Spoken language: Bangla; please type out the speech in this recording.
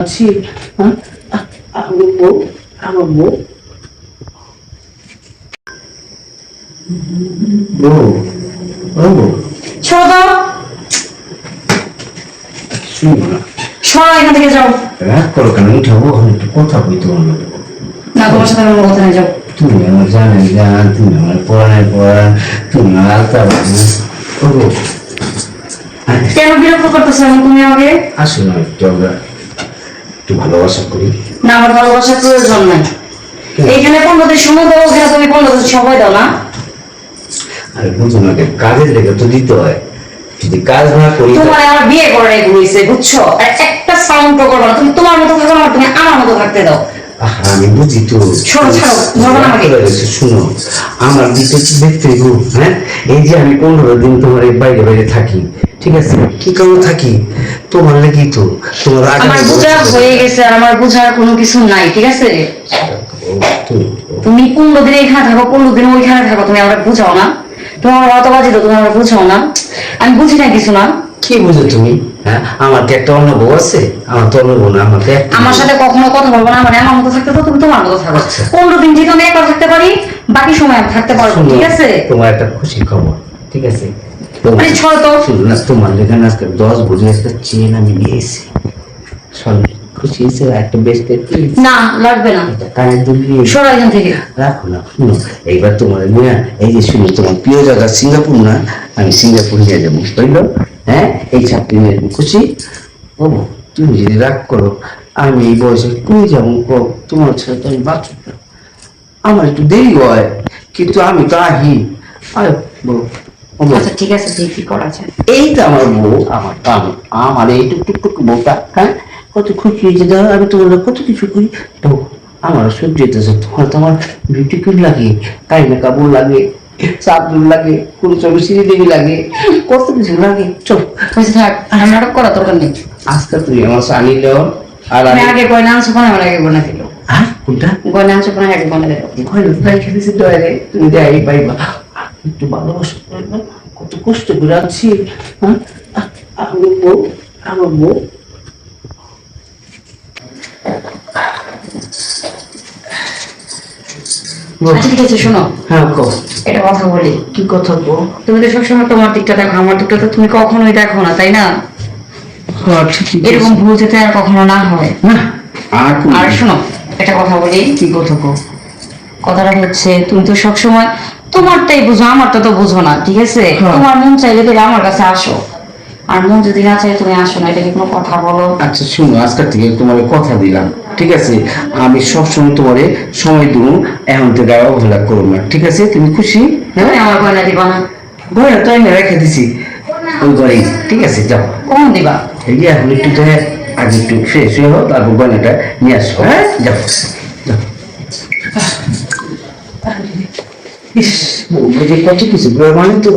আছি হ্যাঁ আমার বউ আমার বউ বউ ও বউ সরো শুনো না সরো এখান থেকে যাও। রাগ করো কেন উঠাবো আমি একটু কথা বই তোমার না তোমার সাথে আমার কথা নেই, যাও। তুমি আমার জানেন জান তুমি আমার পড়ানোর পড়ান তুমি আমার আলতা ও বউ কেন বিরক্ত করতেছো এখন তুমি আমাকে? আসো না একটু আমরা একটু ভালোবাসা করি। না, আমার ভালোবাসার প্রয়োজন নাই। এইখানে 15 দিন সময় দাও, ওখানে তুমি 15 দিন সময় দাও না। আর বুঝো না কাজের লেগে তো দিতে হয়, যদি কাজ না করি তোমার আমার বিয়ে করে ঘুরেছে, বুঝছো? আর একটা সাউন্ড তো করবে না। তুমি তোমার মতো থাকো না, তুমি আমার মতো থাকতে দাও। আমি বুঝি তো। সরো, ছাড়ো, ধরো না আমাকে। শুনো আমার দিকে দেখতে গো, হ্যাঁ এই যে আমি 15 দিন তোমার এই বাইরে বাইরে থাকি, ঠিক আছে কি কারণে থাকি তোমার লাগি তো। তোমার আমার বোঝা হয়ে গেছে, আর আমার বোঝার কোনো কিছু নাই, ঠিক আছে? তুমি 15 দিন এখানে থাকো, 15 দিন ওইখানে থাকো, তুমি আমার বুঝাও না। তোমার অত বাজি তো তুমি আমার বুঝাও না। আমি বুঝি না কিছু না। কি বুঝো তুমি? হ্যাঁ আমার কি একটা অন্য বউ আছে? আমার তো অন্য বউ না, আমাকে আমার সাথে কখনো কথা বলবো না। মানে আমার মতো থাকতে তো তুমি তোমার মতো থাকো। 15 দিন যেহেতু আমি একবার থাকতে পারি, বাকি সময় আমি থাকতে পারবো, ঠিক আছে? তোমার একটা খুশির খবর, ঠিক আছে? মানে ছড় তো। শুনো না, তোমার যেখানে আজকে 10 ভরি একটা চেন আমি নিয়েছি, খুশি হয়েছে একটা বেস্ট না, লাগবে না। কানের দুল নিয়ে সরো এখান থেকে। রাখো না। শুনো এইবার তোমার নিয়ে এই যে শুনো তোমার প্রিয় জায়গা সিঙ্গাপুর না, আমি সিঙ্গাপুর নিয়ে যাবো, বুঝলো? হ্যাঁ এই চাকরি নিয়ে খুশি ও তুমি যদি রাগ করো আমি এই বয়সে কই যাবো, তোমার ছেলে তো আমি বাঁচব না। আমার একটু দেরি হয় কিন্তু আমি তো আহি। আয় বলো আচ্ছা ঠিক আছে, দেখি করা যায়। এই তো আমার বউ, আমার আমার এই টুকটুক বউটা, হ্যাঁ কত খুশি হয়েছে দাও, আমি তোমার কত কিছু করি তো আমার সহ্য হইতেছে। তোমার তো আমার বিউটি ক্রিম লাগে, কাইনা কাপড় লাগে, চাদর লাগে, কোনো চোখে সিঁড়ি দেবী লাগে, কত কিছু লাগে। চল থাক, আর নাটক করা দরকার নেই। আজকে তুমি আমার সানি লেও আর আমি আগে গয়না আনছো কোন, আমার আগে গয়না দিল। হ্যাঁ কোনটা গয়না আনছো কোন, আগে গয়না দিল। গয়না প্রায় খেতেছি ডয়ারে, তুমি যাই পাইবা একটু ভালোবাসা করবে। কত কষ্ট করে আছি, হ্যাঁ আমার বউ আমার বউ। আচ্ছা ঠিক আছে, শোনো। হ্যাঁ কো এটা কথা বলি। কি কথা গো? তুমি তো সবসময় তোমার দিকটা দেখো, আমার দিকটা তো তুমি কখনোই দেখো না, তাই না? হ্যাঁ ঠিকই এরকম ভুল যাতে আর কখনো না হয়। না। আর শোনো, একটা কথা বলি। কি কথা গো? কথাটা হচ্ছে, তুমি তো সবসময় তোমারটাই বুঝো, আমারটা তো বুঝো না, ঠিক আছে? তোমার মন চাইলে তুমি আমার কাছে আসো, আর মন যদি না চাই তুমি আসো না। এটা কি কোনো কথা বলো? আচ্ছা শুনো, আজকের থেকে তোমার কথা দিলাম, ঠিক আছে? আমি সবসময় তোমারে সময় দেবো, এখন থেকে আর অবহেলা করবো না, ঠিক আছে? তুমি খুশি? তুমি আমার গয়না দিবা না? গয়না তো আমি রেখে দিছি ওই ঘরে, ঠিক আছে? যাও কখন দিবা? এই যে এখন একটু তো আগে একটু ফ্রেশ হয়ে হোক, তারপর গয়নাটা নিয়ে আসো, হ্যাঁ? যাও যাও। ইস, কত কিছু মানে তো